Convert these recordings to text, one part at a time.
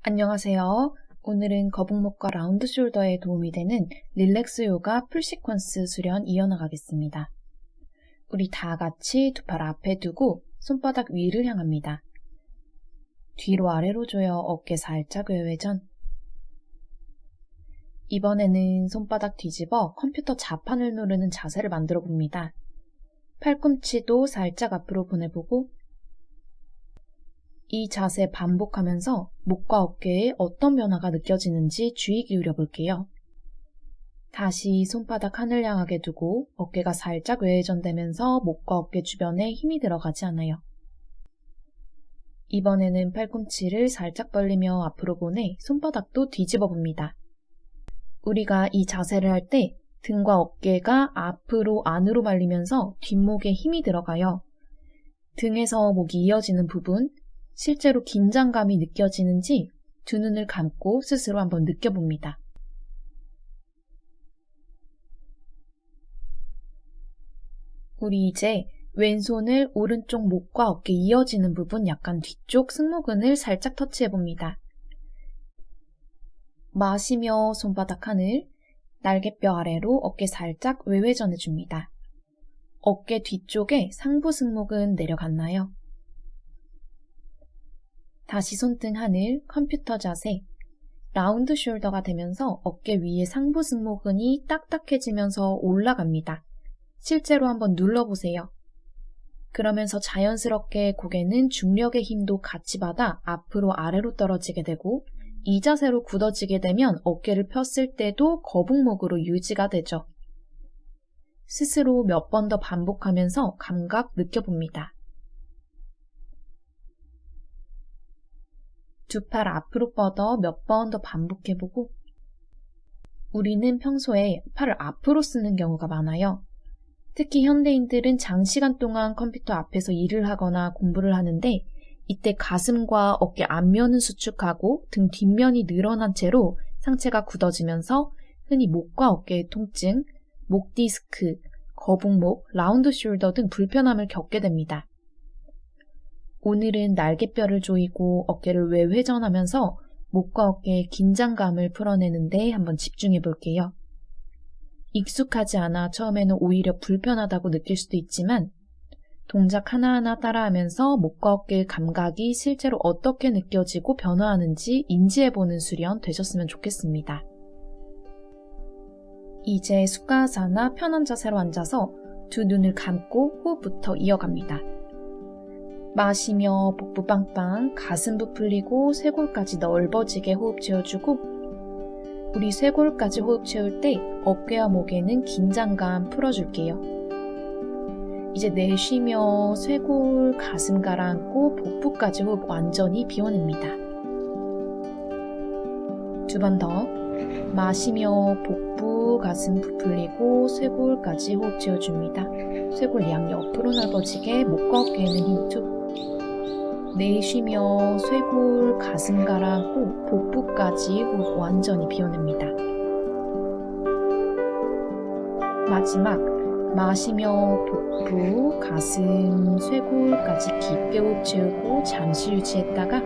안녕하세요. 오늘은 거북목과 라운드 숄더에 도움이 되는 릴렉스 요가 풀 시퀀스 수련 이어나가겠습니다. 우리 다 같이 두 팔 앞에 두고 손바닥 위를 향합니다. 뒤로 아래로 조여 어깨 살짝 외회전. 이번에는 손바닥 뒤집어 컴퓨터 자판을 누르는 자세를 만들어 봅니다. 팔꿈치도 살짝 앞으로 보내보고 이 자세 반복하면서 목과 어깨에 어떤 변화가 느껴지는지 주의 기울여 볼게요. 다시 손바닥 하늘 향하게 두고 어깨가 살짝 외회전되면서 목과 어깨 주변에 힘이 들어가지 않아요. 이번에는 팔꿈치를 살짝 벌리며 앞으로 보내 손바닥도 뒤집어 봅니다. 우리가 이 자세를 할 때 등과 어깨가 앞으로 안으로 말리면서 뒷목에 힘이 들어가요. 등에서 목이 이어지는 부분, 실제로 긴장감이 느껴지는지 두 눈을 감고 스스로 한번 느껴봅니다. 우리 이제 왼손을 오른쪽 목과 어깨 이어지는 부분 약간 뒤쪽 승모근을 살짝 터치해봅니다. 마시며 손바닥 하늘, 날개뼈 아래로 어깨 살짝 외회전해줍니다. 어깨 뒤쪽에 상부 승모근 내려갔나요? 다시 손등 하늘, 컴퓨터 자세, 라운드 숄더가 되면서 어깨 위에 상부 승모근이 딱딱해지면서 올라갑니다. 실제로 한번 눌러보세요. 그러면서 자연스럽게 고개는 중력의 힘도 같이 받아 앞으로 아래로 떨어지게 되고 이 자세로 굳어지게 되면 어깨를 폈을 때도 거북목으로 유지가 되죠. 스스로 몇 번 더 반복하면서 감각 느껴봅니다. 두 팔 앞으로 뻗어 몇 번 더 반복해보고 우리는 평소에 팔을 앞으로 쓰는 경우가 많아요. 특히 현대인들은 장시간 동안 컴퓨터 앞에서 일을 하거나 공부를 하는데 이때 가슴과 어깨 앞면은 수축하고 등 뒷면이 늘어난 채로 상체가 굳어지면서 흔히 목과 어깨의 통증, 목 디스크, 거북목, 라운드 숄더 등 불편함을 겪게 됩니다. 오늘은 날개뼈를 조이고 어깨를 외회전하면서 목과 어깨의 긴장감을 풀어내는데 한번 집중해 볼게요. 익숙하지 않아 처음에는 오히려 불편하다고 느낄 수도 있지만 동작 하나하나 따라하면서 목과 어깨의 감각이 실제로 어떻게 느껴지고 변화하는지 인지해보는 수련 되셨으면 좋겠습니다. 이제 수가하사나 편한 자세로 앉아서 두 눈을 감고 호흡부터 이어갑니다. 마시며 복부 빵빵, 가슴 부풀리고 쇄골까지 넓어지게 호흡 채워주고 우리 쇄골까지 호흡 채울 때 어깨와 목에는 긴장감 풀어줄게요. 이제 내쉬며 쇄골, 가슴 가라앉고 복부까지 호흡 완전히 비워냅니다. 두 번 더 마시며 복부, 가슴 부풀리고 쇄골까지 호흡 채워줍니다. 쇄골 양옆으로 넓어지게 목과 어깨에는 힘 툭. 내쉬며 쇄골, 가슴 가라앉고 복부까지 호흡 완전히 비워냅니다. 마지막 마시며 복부, 가슴, 쇄골까지 깊게 호흡 채우고 잠시 유지했다가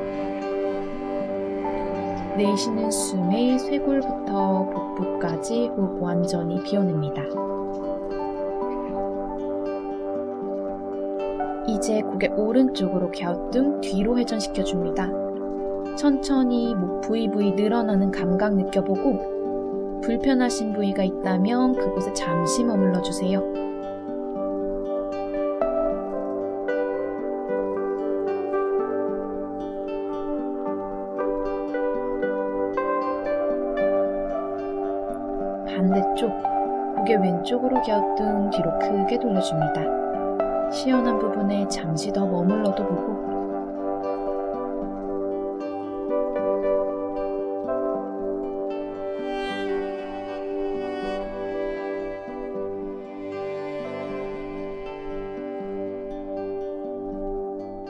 내쉬는 숨에 쇄골부터 복부까지 호흡 완전히 비워냅니다. 이제 고개 오른쪽으로 갸우뚱 뒤로 회전시켜줍니다. 천천히 목 부위 늘어나는 감각 느껴보고 불편하신 부위가 있다면 그곳에 잠시 머물러주세요. 반대쪽 고개 왼쪽으로 갸우뚱 뒤로 크게 돌려줍니다. 시원한 부분에 잠시 더 머물러도 보고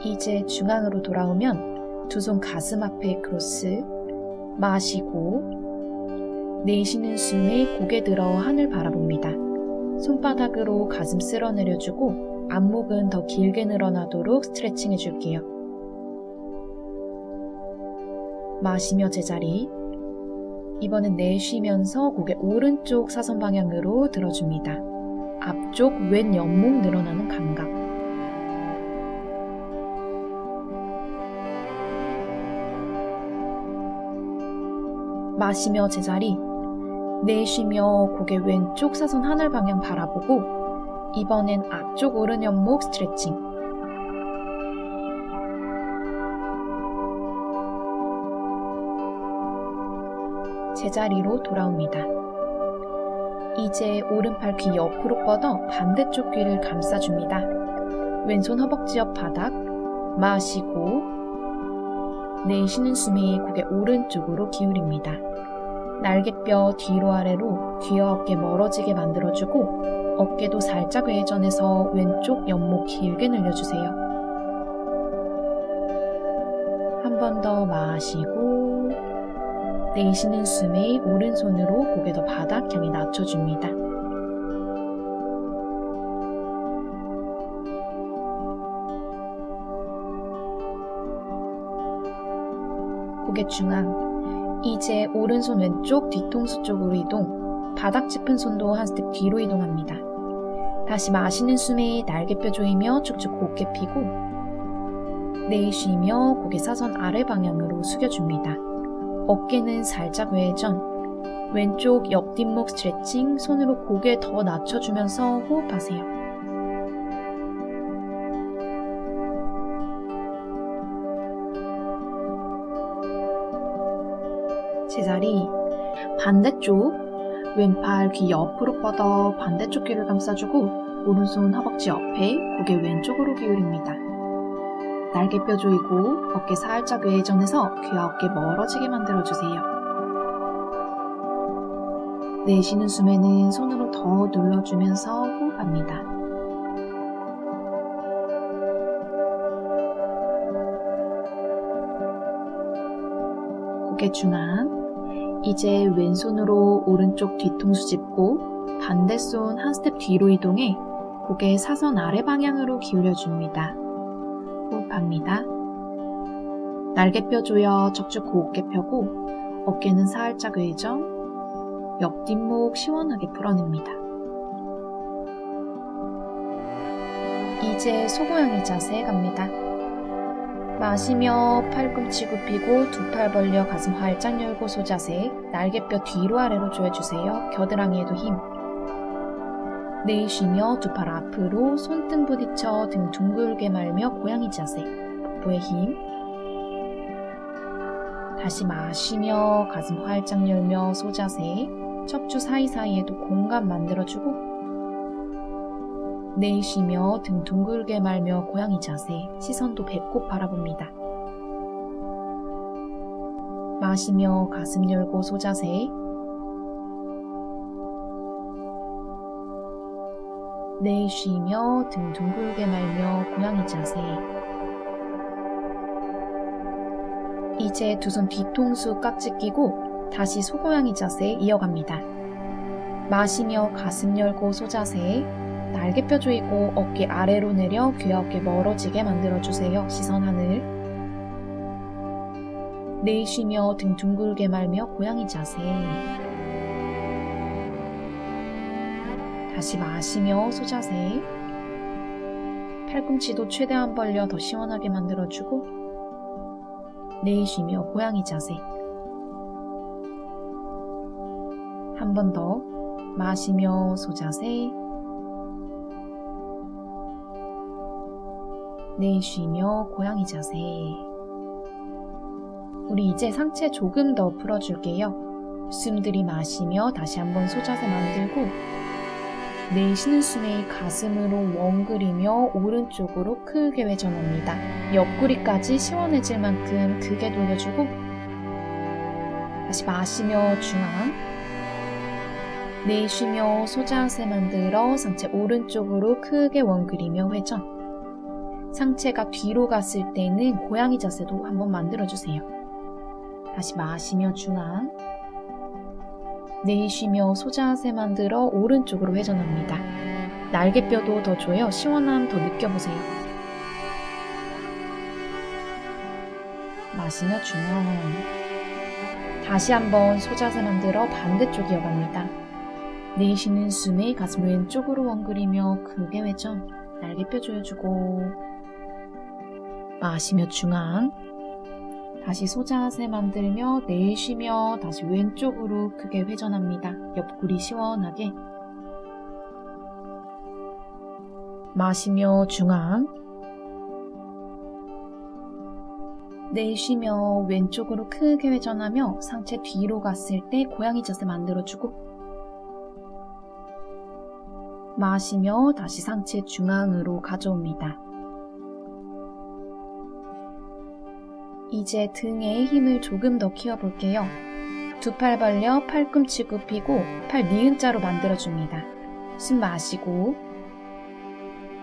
이제 중앙으로 돌아오면 두 손 가슴 앞에 크로스, 마시고 내쉬는 숨에 고개 들어 하늘 바라봅니다. 손바닥으로 가슴 쓸어내려주고 앞목은 더 길게 늘어나도록 스트레칭 해줄게요. 마시며 제자리. 이번엔 내쉬면서 고개 오른쪽 사선 방향으로 들어줍니다. 앞쪽 왼 옆목 늘어나는 감각. 마시며 제자리. 내쉬며 고개 왼쪽 사선 하늘 방향 바라보고 이번엔 앞쪽 오른 옆목 스트레칭. 제자리로 돌아옵니다. 이제 오른팔 귀 옆으로 뻗어 반대쪽 귀를 감싸줍니다. 왼손 허벅지 옆 바닥. 마시고 내쉬는 숨이 고개 오른쪽으로 기울입니다. 날개뼈 뒤로 아래로 귀와 어깨 멀어지게 만들어주고 어깨도 살짝 외전해서 왼쪽 옆목 길게 늘려주세요. 한 번 더 마시고 내쉬는 숨에 오른손으로 고개 더 바닥 향해 낮춰줍니다. 고개 중앙. 이제 오른손 왼쪽 뒤통수 쪽으로 이동. 바닥 짚은 손도 한 스텝 뒤로 이동합니다. 다시 마시는 숨에 날개뼈 조이며 쭉쭉 곧게 펴고 내쉬며 고개 사선 아래 방향으로 숙여줍니다. 어깨는 살짝 외전. 왼쪽 옆뒷목 스트레칭. 손으로 고개 더 낮춰주면서 호흡하세요. 제자리. 반대쪽 왼팔 귀 옆으로 뻗어 반대쪽 귀를 감싸주고 오른손 허벅지 옆에 고개 왼쪽으로 기울입니다. 날개뼈 조이고 어깨 살짝 외전해서 귀와 어깨 멀어지게 만들어주세요. 내쉬는 숨에는 손으로 더 눌러주면서 호흡합니다. 고개 중앙. 이제 왼손으로 오른쪽 뒤통수 짚고 반대손 한 스텝 뒤로 이동해 고개 사선 아래 방향으로 기울여줍니다. 호흡합니다. 날개뼈 조여 척추 곧게 펴고 어깨는 살짝 외전, 옆뒷목 시원하게 풀어냅니다. 이제 소고양이 자세 갑니다. 마시며 팔꿈치 굽히고 두 팔 벌려 가슴 활짝 열고 소자세. 날개뼈 뒤로 아래로 조여주세요. 겨드랑이에도 힘. 내쉬며 두 팔 앞으로 손등 부딪혀 등 둥글게 말며 고양이 자세. 복부에 힘. 다시 마시며 가슴 활짝 열며 소자세. 척추 사이사이에도 공간 만들어주고 내쉬며 등 둥글게 말며 고양이 자세. 시선도 배꼽 바라봅니다. 마시며 가슴 열고 소자세. 내쉬며 등 둥글게 말며 고양이 자세. 이제 두 손 뒤통수 깍지 끼고 다시 소고양이 자세 이어갑니다. 마시며 가슴 열고 소자세. 날개뼈 조이고 어깨 아래로 내려 귀와 어깨 멀어지게 만들어주세요. 시선 하늘. 내쉬며 등 둥글게 말며 고양이 자세. 다시 마시며 소자세. 팔꿈치도 최대한 벌려 더 시원하게 만들어주고 내쉬며 고양이 자세. 한 번 더 마시며 소자세. 내쉬며 고양이 자세. 우리 이제 상체 조금 더 풀어줄게요. 숨 들이마시며 다시 한번 소자세 만들고 내쉬는 숨에 가슴으로 웡그리며 오른쪽으로 크게 회전합니다. 옆구리까지 시원해질 만큼 크게 돌려주고 다시 마시며 중앙. 내쉬며 소자세 만들어 상체 오른쪽으로 크게 웡그리며 회전. 상체가 뒤로 갔을 때는 고양이 자세도 한번 만들어주세요. 다시 마시며 중앙. 내쉬며 소자세 만들어 오른쪽으로 회전합니다. 날개뼈도 더 조여 시원함 더 느껴보세요. 마시며 중앙. 다시 한번 소자세 만들어 반대쪽 이어갑니다. 내쉬는 숨에 가슴 왼쪽으로 원그리며 크게 회전, 날개뼈 조여주고 마시며 중앙, 다시 소자세 만들며 내쉬며 다시 왼쪽으로 크게 회전합니다. 옆구리 시원하게 마시며 중앙, 내쉬며 왼쪽으로 크게 회전하며 상체 뒤로 갔을 때 고양이 자세 만들어주고 마시며 다시 상체 중앙으로 가져옵니다. 이제 등에 힘을 조금 더 키워볼게요. 두 팔 벌려 팔꿈치 굽히고 팔 니은자로 만들어줍니다. 숨 마시고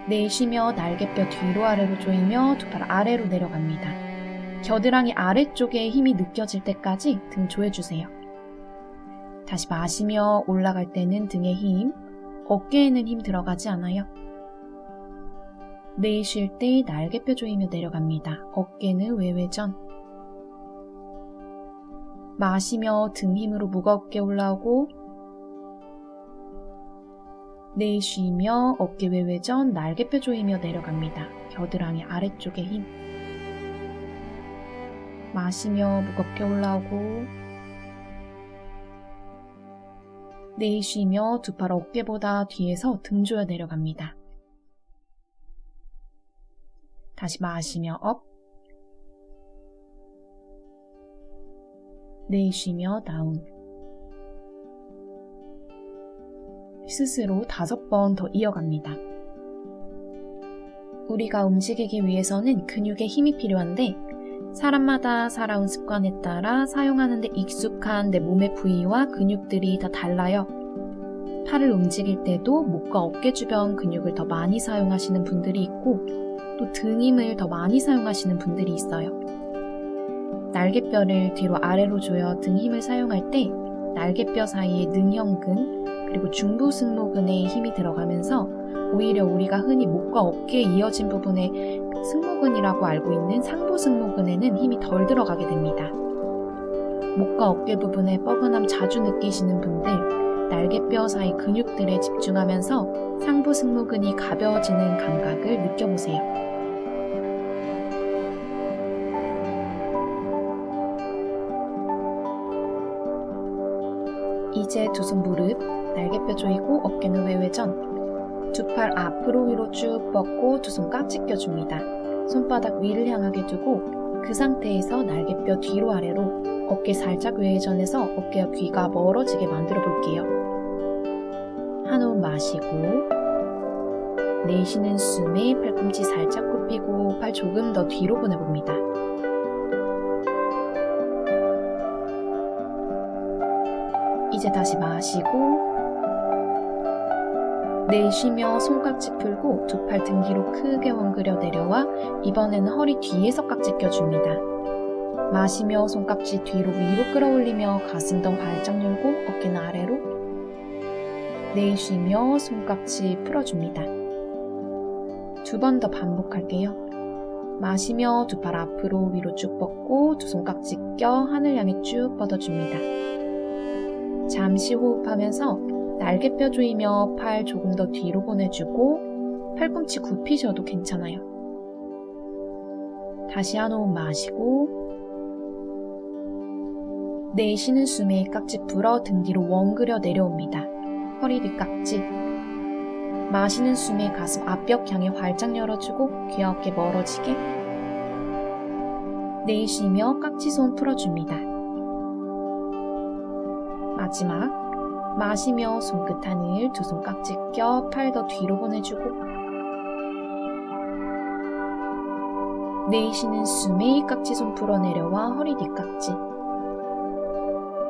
내쉬며 날개뼈 뒤로 아래로 조이며 두 팔 아래로 내려갑니다. 겨드랑이 아래쪽에 힘이 느껴질 때까지 등 조여주세요. 다시 마시며 올라갈 때는 등에 힘, 어깨에는 힘 들어가지 않아요. 내쉴 때 날개뼈 조이며 내려갑니다. 어깨는 외회전. 마시며 등 힘으로 무겁게 올라오고 내쉬며 어깨 외회전, 날개뼈 조이며 내려갑니다. 겨드랑이 아래쪽에 힘. 마시며 무겁게 올라오고 내쉬며 두 팔 어깨보다 뒤에서 등 조여 내려갑니다. 다시 마시며 업, 내쉬며 다운. 스스로 5번 더 이어갑니다. 우리가 움직이기 위해서는 근육에 힘이 필요한데 사람마다 살아온 습관에 따라 사용하는 데 익숙한 내 몸의 부위와 근육들이 다 달라요. 팔을 움직일 때도 목과 어깨 주변 근육을 더 많이 사용하시는 분들이 있고 또 등 힘을 더 많이 사용하시는 분들이 있어요. 날개뼈를 뒤로 아래로 조여 등 힘을 사용할 때 날개뼈 사이에 능형근 그리고 중부승모근에 힘이 들어가면서 오히려 우리가 흔히 목과 어깨에 이어진 부분에 승모근이라고 알고 있는 상부승모근에는 힘이 덜 들어가게 됩니다. 목과 어깨 부분에 뻐근함 자주 느끼시는 분들, 날개뼈 사이 근육들에 집중하면서 상부승모근이 가벼워지는 감각을 느껴보세요. 이제 두 손 무릎, 날개뼈 조이고 어깨는 외회전, 두 팔 앞으로 위로 쭉 뻗고 두 손 깍지 껴줍니다. 손바닥 위를 향하게 두고 그 상태에서 날개뼈 뒤로 아래로 어깨 살짝 외회전해서 어깨와 귀가 멀어지게 만들어 볼게요. 한 호흡 마시고 내쉬는 숨에 팔꿈치 살짝 굽히고 팔 조금 더 뒤로 보내봅니다. 이제 다시 마시고 내쉬며 손깍지 풀고 두 팔 등 뒤로 크게 원그려 내려와 이번에는 허리 뒤에서 깍지 껴줍니다. 마시며 손깍지 뒤로 위로 끌어올리며 가슴 더 활짝 열고 어깨는 아래로 내쉬며 손깍지 풀어줍니다. 두 번 더 반복할게요. 마시며 두 팔 앞으로 위로 쭉 뻗고 두 손깍지 껴 하늘 향해 쭉 뻗어줍니다. 잠시 호흡하면서 날개뼈 조이며 팔 조금 더 뒤로 보내주고 팔꿈치 굽히셔도 괜찮아요. 다시 한 호흡 마시고 내쉬는 숨에 깍지 풀어 등 뒤로 원그려 내려옵니다. 허리 뒤 깍지. 마시는 숨에 가슴 앞벽 향해 활짝 열어주고 귀와 어깨 멀어지게. 내쉬며 깍지손 풀어줍니다. 마지막. 마시며 손끝 하늘 두 손 깍지 껴 팔 더 뒤로 보내주고 내쉬는 숨에 깍지손 풀어 내려와 허리 뒤 깍지.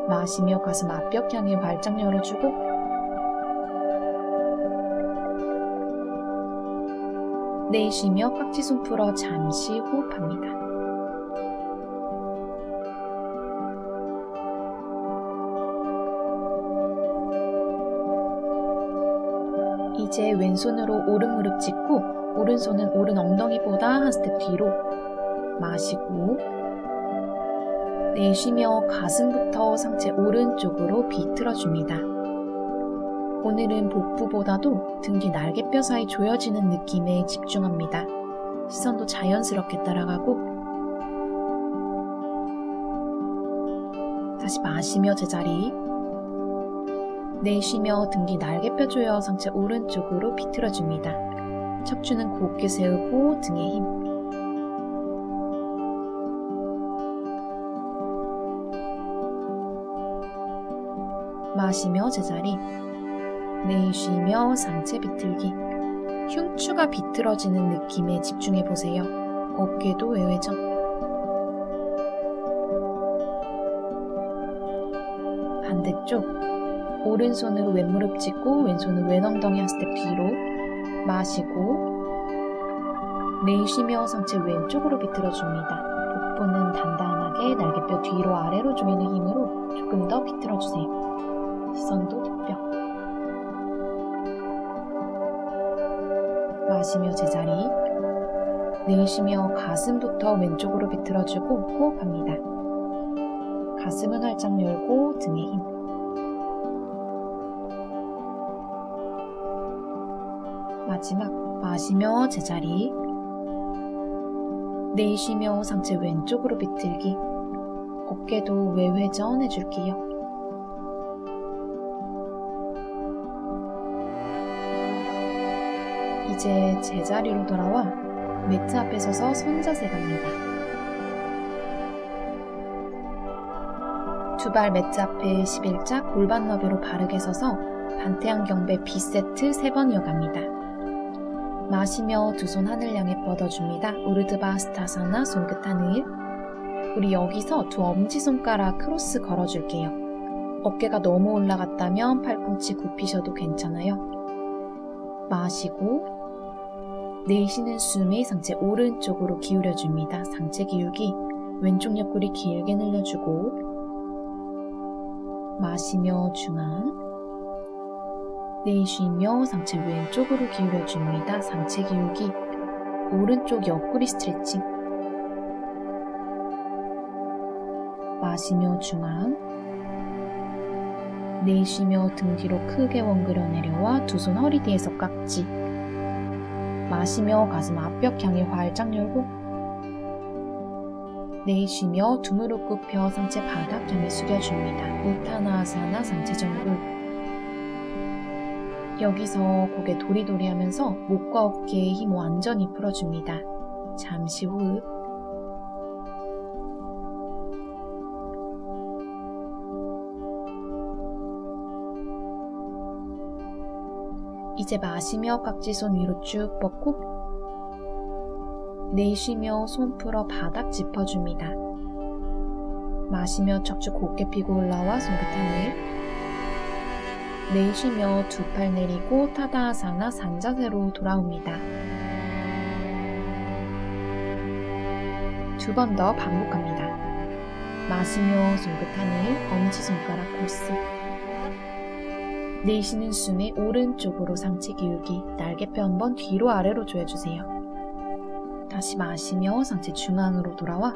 마시며 가슴 앞벽 향해 활짝 열어주고 내쉬며 깍지손 풀어 잠시 호흡합니다. 이제 왼손으로 오른 무릎 짚고 오른손은 오른 엉덩이보다 한 스텝 뒤로 마시고 내쉬며 가슴부터 상체 오른쪽으로 비틀어줍니다. 오늘은 복부보다도 등 뒤 날개뼈 사이 조여지는 느낌에 집중합니다. 시선도 자연스럽게 따라가고 다시 마시며 제자리. 내쉬며 등 뒤 날개뼈 조여 상체 오른쪽으로 비틀어줍니다. 척추는 곧게 세우고 등에 힘. 마시며 제자리. 내쉬며 상체 비틀기. 흉추가 비틀어지는 느낌에 집중해보세요. 어깨도 외회전. 반대쪽. 오른손으로 왼무릎 짚고 왼손은 왼엉덩이 한 스텝 뒤로. 마시고 내쉬며 상체 왼쪽으로 비틀어줍니다. 복부는 단단하게 날개뼈 뒤로 아래로 조이는 힘으로 조금 더 비틀어주세요. 시선도 뒷뼈. 마시며 제자리. 내쉬며 가슴부터 왼쪽으로 비틀어주고 호흡합니다. 가슴은 활짝 열고 등에 힘. 마지막 마시며 제자리. 내쉬며 상체 왼쪽으로 비틀기. 어깨도 외회전 해줄게요. 이제 제자리로 돌아와 매트 앞에 서서 선자세 갑니다. 두 발 매트 앞에 11자 골반 너비로 바르게 서서 반태양 경배 B세트 3번 이어갑니다. 마시며 두 손 하늘 향해 뻗어줍니다. 우르드바스타사나 손끝 하늘. 우리 여기서 두 엄지손가락 크로스 걸어줄게요. 어깨가 너무 올라갔다면 팔꿈치 굽히셔도 괜찮아요. 마시고 내쉬는 숨에 상체 오른쪽으로 기울여줍니다. 상체 기울기. 왼쪽 옆구리 길게 늘려주고 마시며 중앙. 내쉬며 상체 왼쪽으로 기울여줍니다. 상체 기울기. 오른쪽 옆구리 스트레칭. 마시며 중앙. 내쉬며 등 뒤로 크게 원그려 내려와 두 손 허리 뒤에서 깍지. 마시며 가슴 앞벽 향해 활짝 열고 내쉬며 두 무릎 굽혀 상체 바닥 향해 숙여줍니다. 우타나아사나 상체 정굴. 여기서 고개 도리도리 하면서 목과 어깨에 힘 완전히 풀어줍니다. 잠시 호흡. 이제 마시며 깍지손 위로 쭉 뻗고 내쉬며 손 풀어 바닥 짚어줍니다. 마시며 척추 곧게 펴고 올라와 손끝 하늘. 내쉬며 두 팔 내리고 타다아사나 산자세로 돌아옵니다. 두 번 더 반복합니다. 마시며 손끝 하늘, 엄지손가락 코스. 내쉬는 숨에 오른쪽으로 상체 기울기, 날개뼈 한번 뒤로 아래로 조여주세요. 다시 마시며 상체 중앙으로 돌아와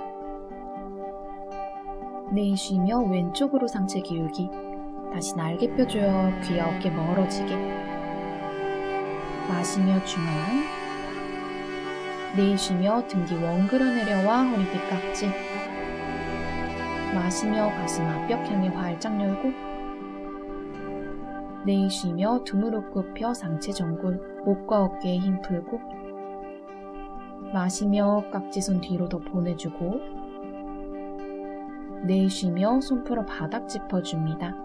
내쉬며 왼쪽으로 상체 기울기. 다시 날개뼈 조여 귀와 어깨 멀어지게. 마시며 중앙. 내쉬며 등 뒤 원그려 내려와 허리 뒤 깍지. 마시며 가슴 앞벽 향해 활짝 열고 내쉬며 두 무릎 굽혀 상체 정굴. 목과 어깨에 힘 풀고 마시며 깍지손 뒤로 더 보내주고 내쉬며 손 풀어 바닥 짚어줍니다.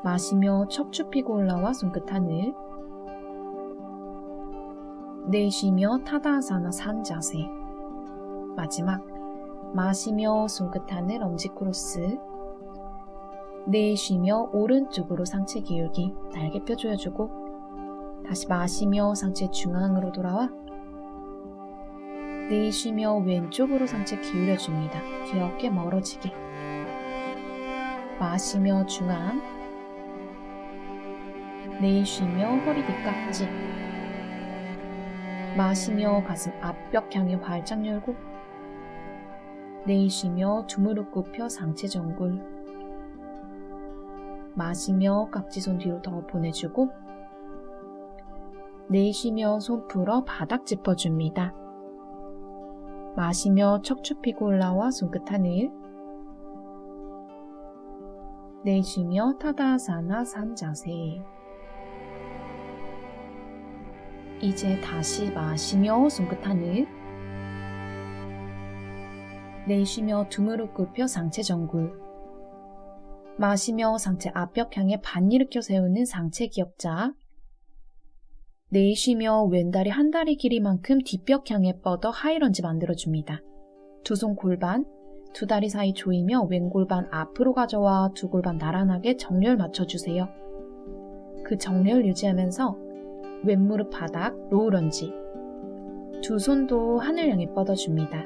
마시며 척추 펴고 올라와 손끝 하늘. 내쉬며 타다아사나 산자세. 마지막 마시며 손끝 하늘 엄지 크로스. 내쉬며 오른쪽으로 상체 기울기, 날개뼈 조여주고 다시 마시며 상체 중앙으로 돌아와 내쉬며 왼쪽으로 상체 기울여줍니다. 귀 어깨 멀어지게. 마시며 중앙. 내쉬며 허리 뒤깍지. 마시며 가슴 앞벽 향해 활짝 열고 내쉬며 두 무릎 굽혀 상체 정굴. 마시며 깍지손 뒤로 더 보내주고 내쉬며 손 풀어 바닥 짚어줍니다. 마시며 척추 펴고 올라와 손끝 하늘. 내쉬며 타다아사나 산자세. 이제 다시 마시며 손끝 하늘. 내쉬며 두 무릎 굽혀 상체 정굴. 마시며 상체 앞벽 향해 반 일으켜 세우는 상체 기역자. 내쉬며 왼다리 한 다리 길이만큼 뒷벽 향해 뻗어 하이런지 만들어줍니다. 두 손 골반, 두 다리 사이 조이며 왼 골반 앞으로 가져와 두 골반 나란하게 정렬 맞춰주세요. 그 정렬 유지하면서 왼 무릎 바닥, 로우 런지. 두 손도 하늘 향해 뻗어줍니다.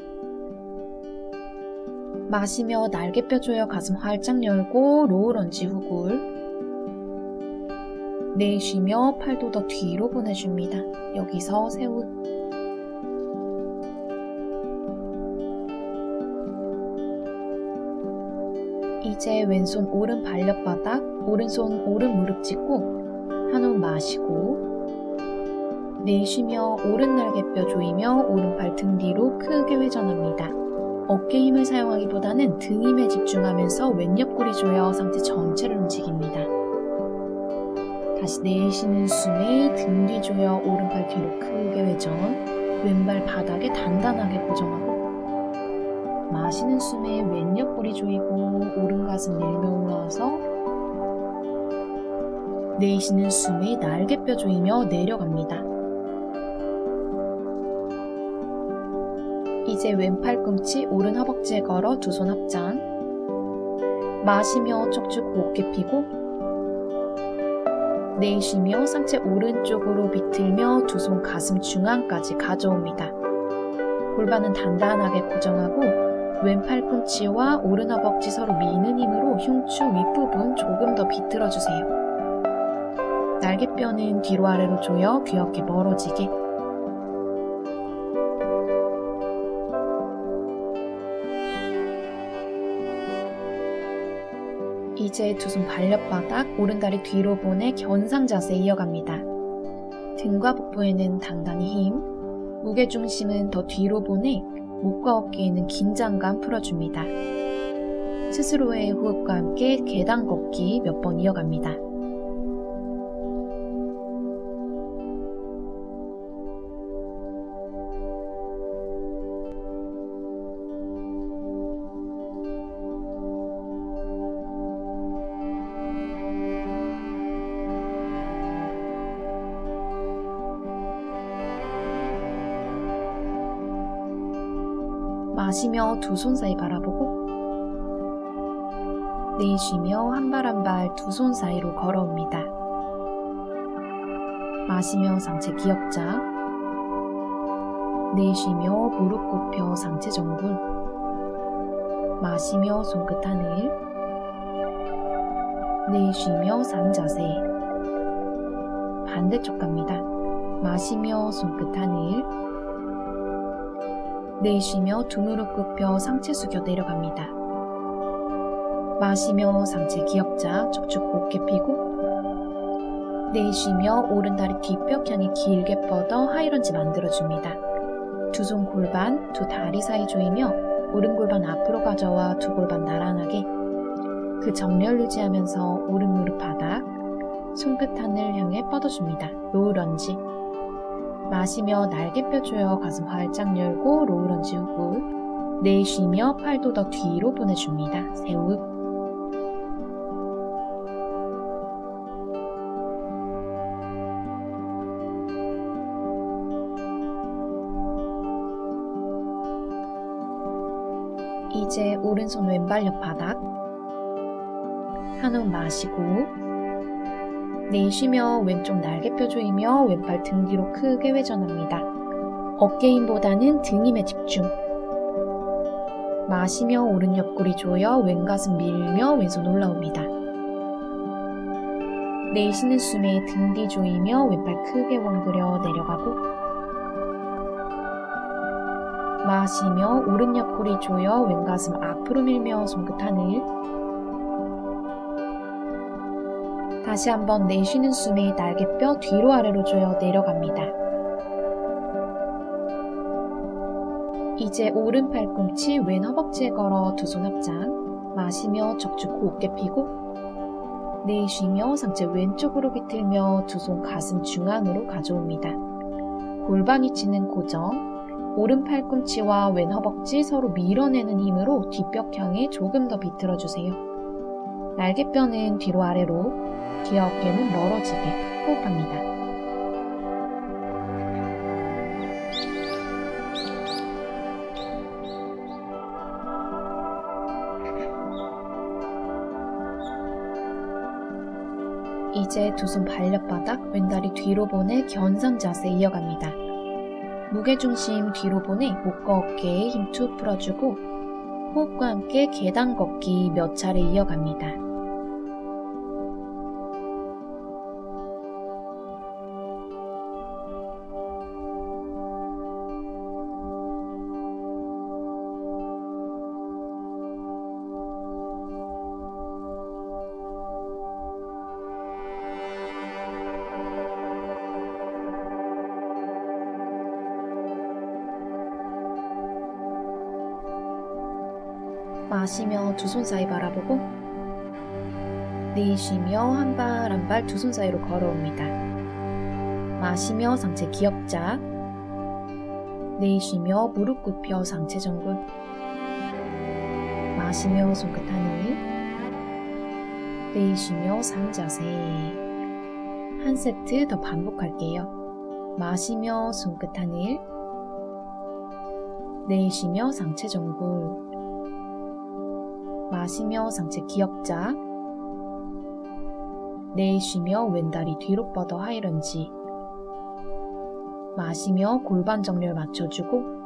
마시며 날개뼈 조여 가슴 활짝 열고 로우 런지 후굴. 내쉬며 팔도 더 뒤로 보내줍니다. 여기서 새우. 이제 왼손 오른 발렸바닥, 오른손 오른 무릎 짚고 한호흡 마시고 내쉬며 오른 날개뼈 조이며 오른팔 등 뒤로 크게 회전합니다. 어깨 힘을 사용하기보다는 등 힘에 집중하면서 왼 옆구리 조여 상체 전체를 움직입니다. 다시 내쉬는 숨에 등 뒤 조여 오른팔 뒤로 크게 회전, 왼발 바닥에 단단하게 고정하고 마시는 숨에 왼 옆구리 조이고 오른 가슴 밀며 올라와서 내쉬는 숨에 날개뼈 조이며 내려갑니다. 이제 왼 팔꿈치 오른 허벅지에 걸어 두 손 합장. 마시며 척추 곱게 펴고 내쉬며 상체 오른쪽으로 비틀며 두 손 가슴 중앙까지 가져옵니다. 골반은 단단하게 고정하고 왼 팔꿈치와 오른 허벅지 서로 미는 힘으로 흉추 윗부분 조금 더 비틀어주세요. 날개뼈는 뒤로 아래로 조여 귀 어깨 멀어지게. 이제 두 손 발렸바닥, 오른다리 뒤로 보내 견상 자세 이어갑니다. 등과 복부에는 단단히 힘, 무게중심은 더 뒤로 보내 목과 어깨에는 긴장감 풀어줍니다. 스스로의 호흡과 함께 계단 걷기 몇 번 이어갑니다. 마시며 두 손 사이 바라보고 내쉬며 한 발 한 발 두 손 사이로 걸어옵니다. 마시며 상체 기역자. 내쉬며 무릎 굽혀 상체 정굴. 마시며 손끝 하늘. 내쉬며 산 자세. 반대쪽 갑니다. 마시며 손끝 하늘. 내쉬며 두 무릎 굽혀 상체 숙여 내려갑니다. 마시며 상체 기역자, 척추 곱게 펴고 내쉬며 오른다리 뒷벽 향해 길게 뻗어 하이런지 만들어줍니다. 두 손 골반, 두 다리 사이 조이며 오른 골반 앞으로 가져와 두 골반 나란하게. 그 정렬 유지하면서 오른 무릎 바닥, 손끝 하늘 향해 뻗어줍니다. 로우 런지. 마시며 날개뼈 조여 가슴 활짝 열고 로우 런지 후굴. 내쉬며 팔도 더 뒤로 보내줍니다. 새우. 이제 오른손 왼발 옆 바닥. 한호흡 마시고 내쉬며 왼쪽 날개뼈 조이며 왼팔 등 뒤로 크게 회전합니다. 어깨 힘보다는 등 힘에 집중. 마시며 오른 옆구리 조여 왼 가슴 밀며 왼손 올라옵니다. 내쉬는 숨에 등 뒤 조이며 왼팔 크게 원그려 내려가고 마시며 오른 옆구리 조여 왼가슴 앞으로 밀며 손끝 하늘. 다시 한번 내쉬는 숨에 날개뼈 뒤로 아래로 조여 내려갑니다. 이제 오른 팔꿈치 왼 허벅지에 걸어 두 손 합장. 마시며 척추 곧게 펴고 내쉬며 상체 왼쪽으로 비틀며 두 손 가슴 중앙으로 가져옵니다. 골반 위치는 고정. 오른 팔꿈치와 왼 허벅지 서로 밀어내는 힘으로 뒷벽 향해 조금 더 비틀어주세요. 날개뼈는 뒤로 아래로, 귀 어깨는 멀어지게 호흡합니다. 이제 두 손 발렸바닥, 왼다리 뒤로 보내 견상 자세 이어갑니다. 무게중심 뒤로 보내 목과 어깨에 힘 툭 풀어주고 호흡과 함께 계단 걷기 몇 차례 이어갑니다. 마시며 두 손 사이 바라보고 내쉬며 한 발 한 발 두 손 사이로 걸어옵니다. 마시며 상체 기역자, 내쉬며 무릎 굽혀 상체 정굴. 마시며 손끝 하늘, 내쉬며 상자세. 한 세트 더 반복할게요. 마시며 손끝 하늘, 내쉬며 상체 정굴. 마시며 상체 기역자, 내쉬며 왼다리 뒤로 뻗어 하이런지. 마시며 골반 정렬 맞춰주고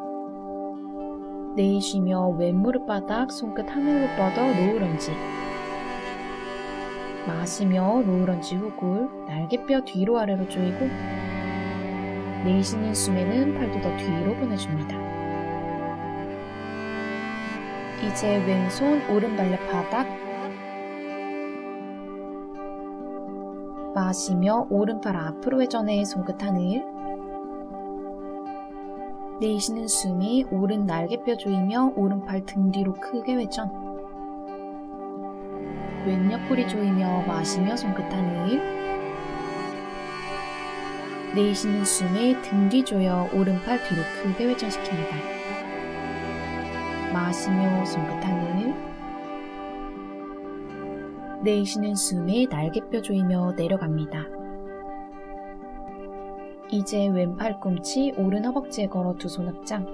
내쉬며 왼무릎 바닥 손끝 하늘로 뻗어 로우런지. 마시며 로우런지 후굴, 날개뼈 뒤로 아래로 조이고 내쉬는 숨에는 팔도 더 뒤로 보내줍니다. 이제 왼손 오른 발려 바닥. 마시며 오른팔 앞으로 회전해 손끝 하늘. 내쉬는 숨이 오른 날개뼈 조이며 오른팔 등 뒤로 크게 회전. 왼 옆구리 조이며 마시며 손끝 하늘. 내쉬는 숨에 등 뒤 조여 오른팔 뒤로 크게 회전시킵니다. 마시며 손끝 하늘. 내쉬는 숨에 날개뼈 조이며 내려갑니다. 이제 왼 팔꿈치 오른 허벅지에 걸어 두 손 합장.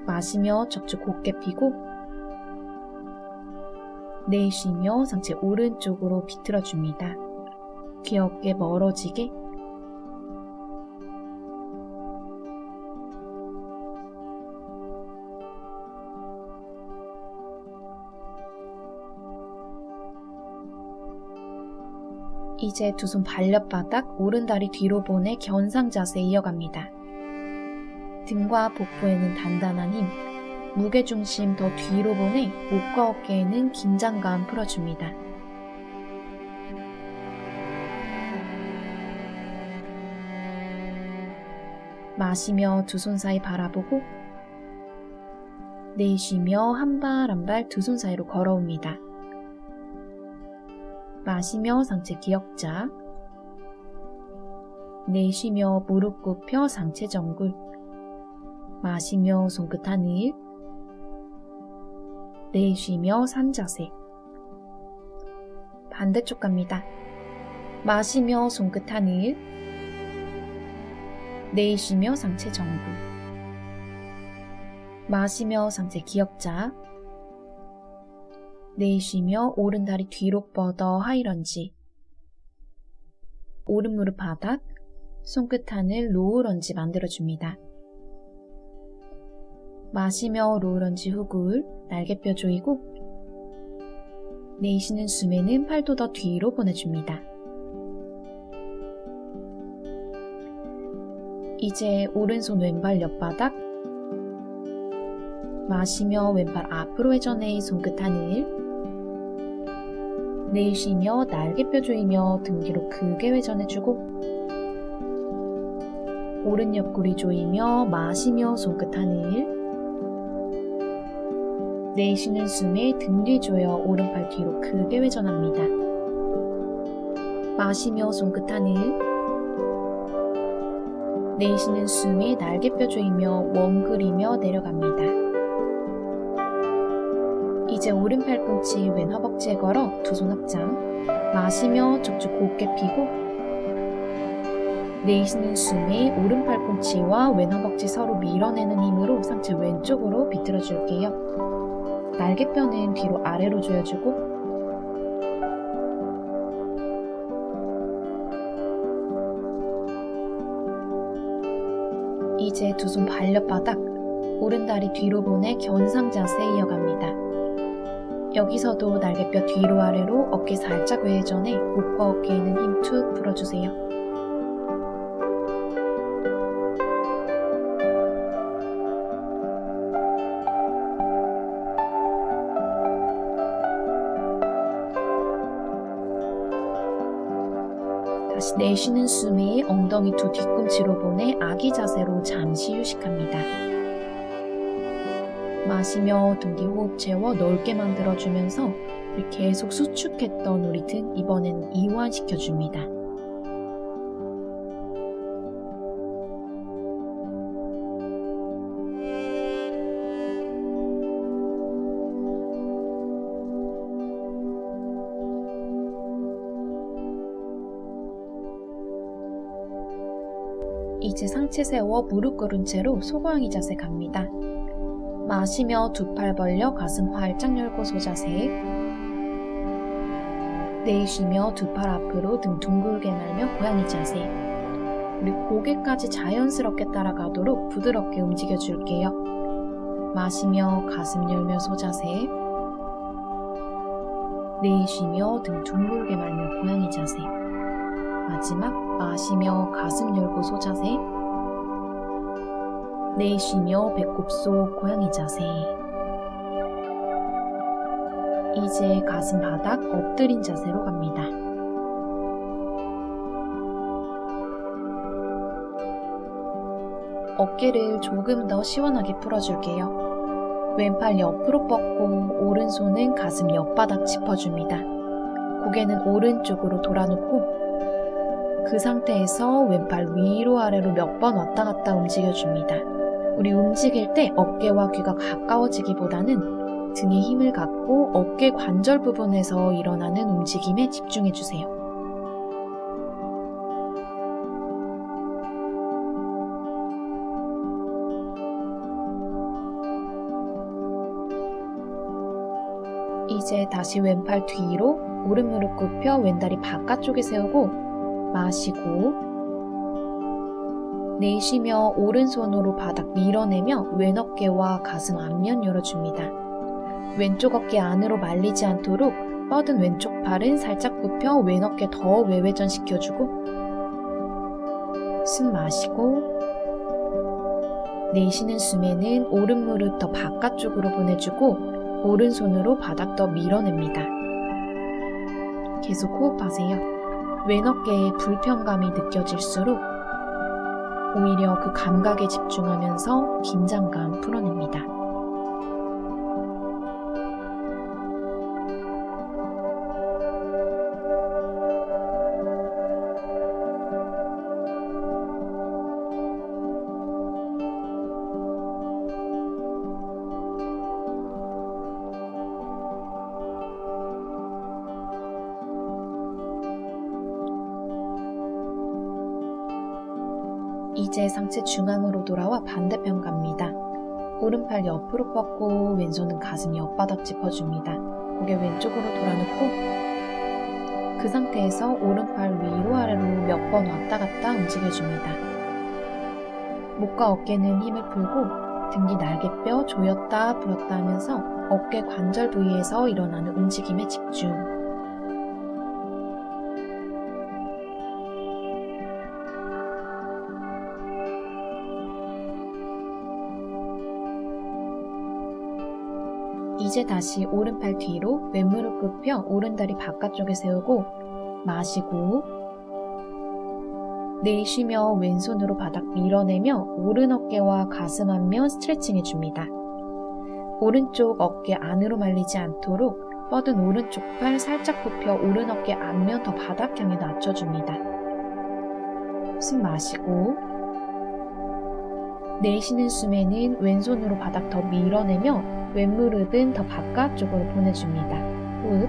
마시며 척추 곧게 펴고 내쉬며 상체 오른쪽으로 비틀어줍니다. 귀 어깨 멀어지게. 이제 두 손 발렸바닥, 오른 다리 뒤로 보내 견상 자세 이어갑니다. 등과 복부에는 단단한 힘, 무게중심 더 뒤로 보내 목과 어깨에는 긴장감 풀어줍니다. 마시며 두 손 사이 바라보고 내쉬며 한 발 한 발 두 손 사이로 걸어옵니다. 마시며 상체 기역자, 내쉬며 무릎 굽혀 상체 정굴. 마시며 손끝 하늘, 내쉬며 산자세. 반대쪽 갑니다. 마시며 손끝 하늘, 내쉬며 상체 정굴. 마시며 상체 기역자, 내쉬며 오른 다리 뒤로 뻗어 하이런지. 오른 무릎 바닥, 손끝 하늘 로우런지 만들어줍니다. 마시며 로우런지 후굴, 날개뼈 조이고 내쉬는 숨에는 팔도 더 뒤로 보내줍니다. 이제 오른손 왼발 옆바닥, 마시며 왼팔 앞으로 회전해 손끝 하늘. 내쉬며 날개뼈 조이며 등 뒤로 크게 회전해주고 오른 옆구리 조이며 마시며 손끝 하늘. 내쉬는 숨에 등 뒤 조여 오른팔 뒤로 크게 회전합니다. 마시며 손끝 하늘. 내쉬는 숨에 날개뼈 조이며 원 그리며 내려갑니다. 이제 오른 팔꿈치 왼 허벅지에 걸어 두 손 합장. 마시며 척추 곧게 펴고 내쉬는 숨에 오른 팔꿈치와 왼 허벅지 서로 밀어내는 힘으로 상체 왼쪽으로 비틀어 줄게요. 날개뼈는 뒤로 아래로 조여주고 이제 두 손 발려바닥, 오른다리 뒤로 보내 견상 자세 이어갑니다. 여기서도 날개뼈 뒤로 아래로 어깨 살짝 외전해 목과 어깨에는 힘 툭 풀어주세요. 다시 내쉬는 숨에 엉덩이 두 뒤꿈치로 보내 아기 자세로 잠시 휴식합니다. 마시며 등 뒤 호흡 채워 넓게 만들어주면서 계속 수축했던 우리 등 이번에는 이완시켜줍니다. 이제 상체 세워 무릎 꿇은 채로 소고양이 자세 갑니다. 마시며 두 팔 벌려 가슴 활짝 열고 소자세. 내쉬며 두 팔 앞으로 등 둥글게 말며 고양이 자세. 우리 고개까지 자연스럽게 따라가도록 부드럽게 움직여 줄게요. 마시며 가슴 열며 소자세. 내쉬며 등 둥글게 말며 고양이 자세. 마지막 마시며 가슴 열고 소자세. 내쉬며 배꼽 속 고양이 자세. 이제 가슴 바닥 엎드린 자세로 갑니다. 어깨를 조금 더 시원하게 풀어줄게요. 왼팔 옆으로 뻗고 오른손은 가슴 옆바닥 짚어줍니다. 고개는 오른쪽으로 돌아놓고 그 상태에서 왼팔 위로 아래로 몇 번 왔다 갔다 움직여줍니다. 우리 움직일 때 어깨와 귀가 가까워지기보다는 등에 힘을 갖고 어깨 관절 부분에서 일어나는 움직임에 집중해주세요. 이제 다시 왼팔 뒤로 오른 무릎 굽혀 왼다리 바깥쪽에 세우고 마시고 내쉬며 오른손으로 바닥 밀어내며 왼 어깨와 가슴 앞면 열어줍니다. 왼쪽 어깨 안으로 말리지 않도록 뻗은 왼쪽 팔은 살짝 굽혀 왼 어깨 더 외회전 시켜주고 숨 마시고 내쉬는 숨에는 오른 무릎 더 바깥쪽으로 보내주고 오른손으로 바닥 더 밀어냅니다. 계속 호흡하세요. 왼 어깨에 불편감이 느껴질수록 오히려 그 감각에 집중하면서 긴장감 풀어냅니다. 이제 상체 중앙으로 돌아와 반대편 갑니다. 오른팔 옆으로 뻗고 왼손은 가슴 옆바닥 짚어줍니다. 고개 왼쪽으로 돌아놓고 그 상태에서 오른팔 위로 아래로 몇 번 왔다 갔다 움직여줍니다. 목과 어깨는 힘을 풀고 등 뒤 날개뼈 조였다 풀었다 하면서 어깨 관절 부위에서 일어나는 움직임에 집중. 이제 다시 오른팔 뒤로 왼무릎 굽혀 오른다리 바깥쪽에 세우고 마시고 내쉬며 왼손으로 바닥 밀어내며 오른 어깨와 가슴 앞면 스트레칭 해줍니다. 오른쪽 어깨 안으로 말리지 않도록 뻗은 오른쪽 팔 살짝 굽혀 오른 어깨 앞면 더 바닥 향해 낮춰줍니다. 숨 마시고 내쉬는 숨에는 왼손으로 바닥 더 밀어내며 왼무릎은 더 바깥쪽으로 보내줍니다. 호흡.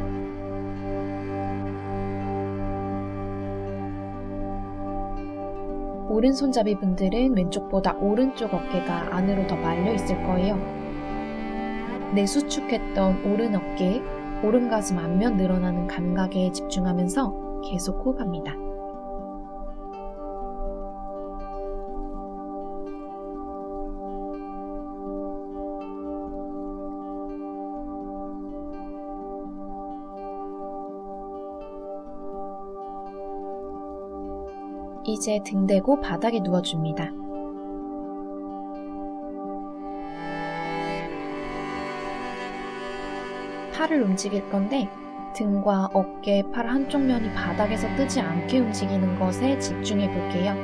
오른손잡이 분들은 왼쪽보다 오른쪽 어깨가 안으로 더 말려 있을 거예요. 내 수축했던 오른 어깨, 오른 가슴 앞면 늘어나는 감각에 집중하면서 계속 호흡합니다. 이제 등 대고 바닥에 누워줍니다. 팔을 움직일 건데 등과 어깨, 팔 한쪽 면이 바닥에서 뜨지 않게 움직이는 것에 집중해 볼게요.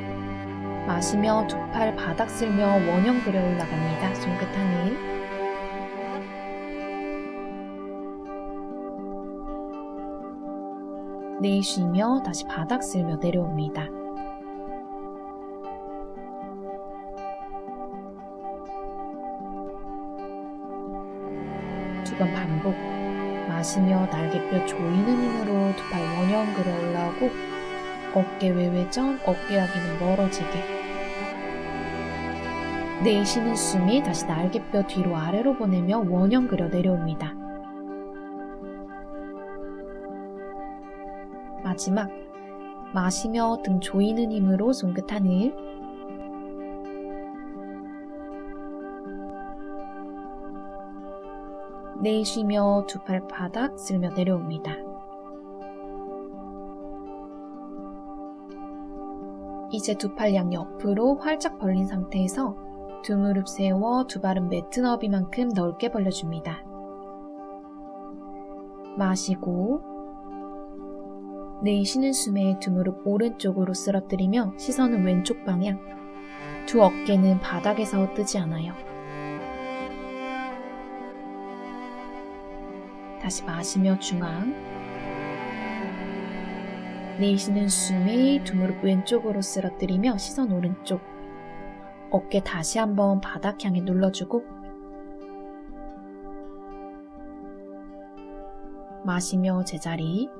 마시며 두 팔 바닥 쓸며 원형 그려 올라갑니다. 손끝 하늘. 내쉬며 다시 바닥 쓸며 내려옵니다. 두 번 반복. 마시며 날개뼈 조이는 힘으로 두 팔 원형 그려 올라오고 어깨 외회전, 어깨야기는 멀어지게. 내쉬는 숨이 다시 날개뼈 뒤로 아래로 보내며 원형 그려 내려옵니다. 마지막. 마시며 등 조이는 힘으로 손끝 하늘. 내쉬며 두 팔 바닥 쓸며 내려옵니다. 이제 두 팔 양 옆으로 활짝 벌린 상태에서 두 무릎 세워 두 발은 매트 너비만큼 넓게 벌려줍니다. 마시고 내쉬는 숨에 두 무릎 오른쪽으로 쓰러뜨리며 시선은 왼쪽 방향. 두 어깨는 바닥에서 뜨지 않아요. 다시 마시며 중앙. 내쉬는 숨에 두 무릎 왼쪽으로 쓰러뜨리며 시선 오른쪽. 어깨 다시 한번 바닥 향해 눌러주고 마시며 제자리.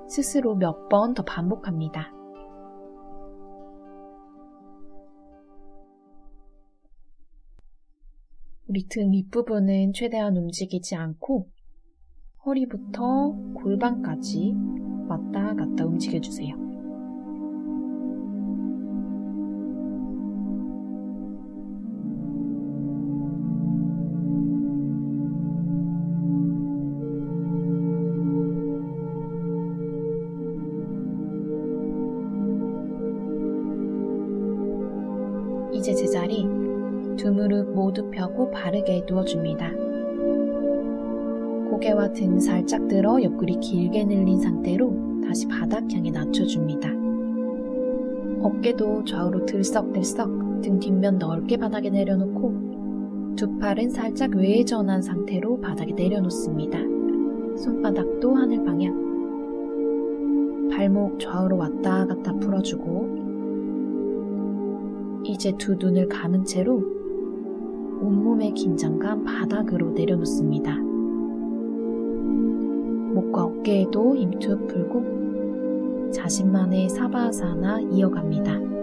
스스로 몇 번 더 반복합니다. 우리 등 윗부분은 최대한 움직이지 않고 허리부터 골반까지 왔다 갔다 움직여주세요. 이제 제자리. 두 무릎 모두 펴고 바르게 누워줍니다. 고개와 등 살짝 들어 옆구리 길게 늘린 상태로 다시 바닥 향해 낮춰줍니다. 어깨도 좌우로 들썩들썩 등 뒷면 넓게 바닥에 내려놓고 두 팔은 살짝 외전한 상태로 바닥에 내려놓습니다. 손바닥도 하늘 방향. 발목 좌우로 왔다 갔다 풀어주고 이제 두 눈을 감은 채로 온몸의 긴장감 바닥으로 내려놓습니다. 목과 어깨에도 힘 툭 풀고 자신만의 사바아사나 이어갑니다.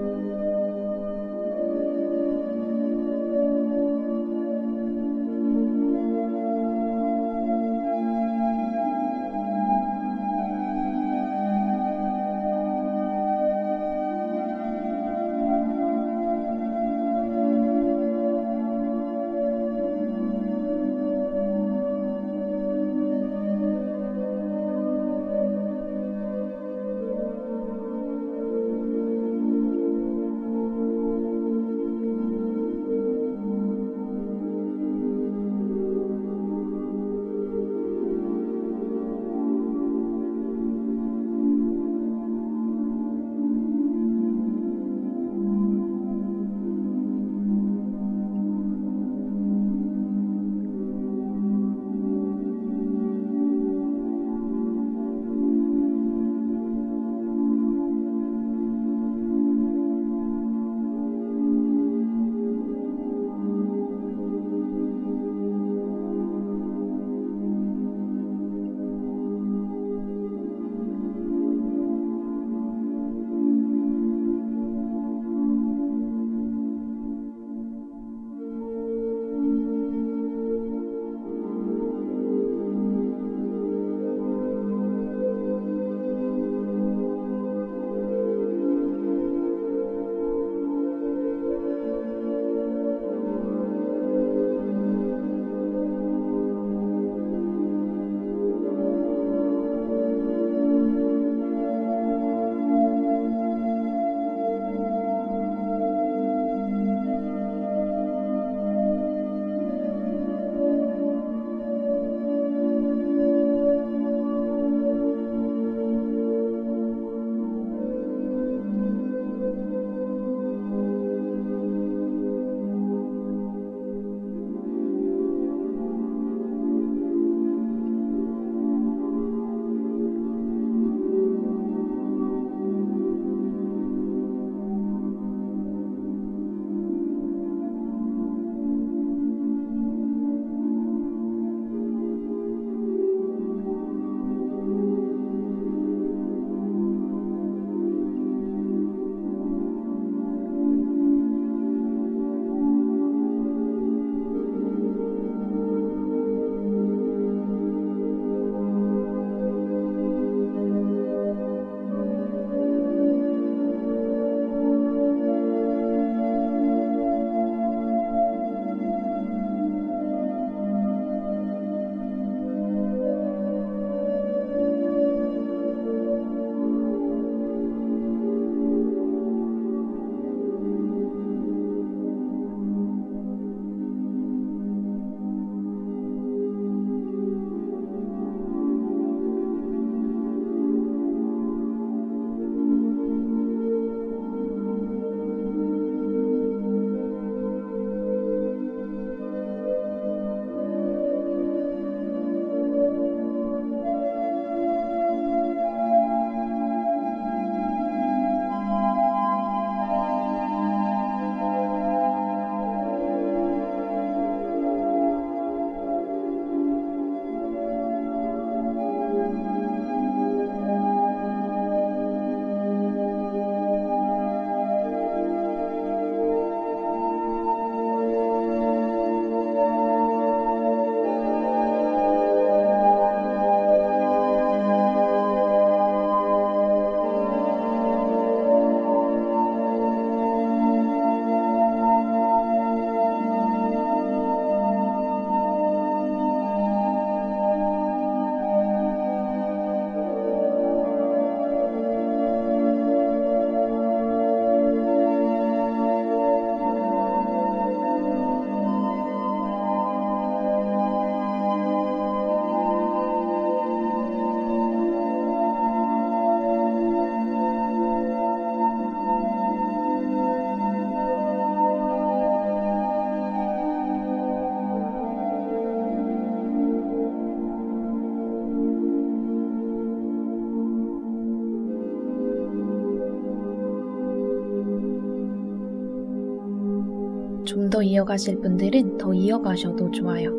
더 이어가실 분들은 더 이어가셔도 좋아요.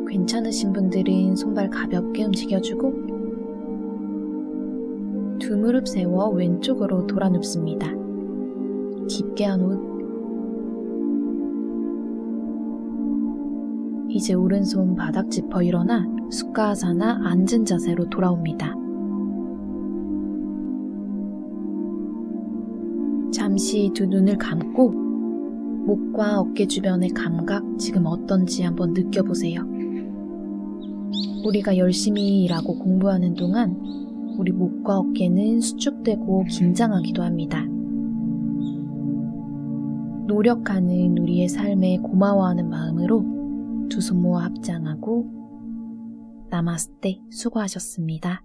괜찮으신 분들은 손발 가볍게 움직여주고 두 무릎 세워 왼쪽으로 돌아 눕습니다. 깊게 한 호흡. 이제 오른손 바닥 짚어 일어나 수가하사나 앉은 자세로 돌아옵니다. 잠시 두 눈을 감고 목과 어깨 주변의 감각 지금 어떤지 한번 느껴보세요. 우리가 열심히 일하고 공부하는 동안 우리 목과 어깨는 수축되고 긴장하기도 합니다. 노력하는 우리의 삶에 고마워하는 마음으로 두 손 모아 합장하고 나마스테 수고하셨습니다.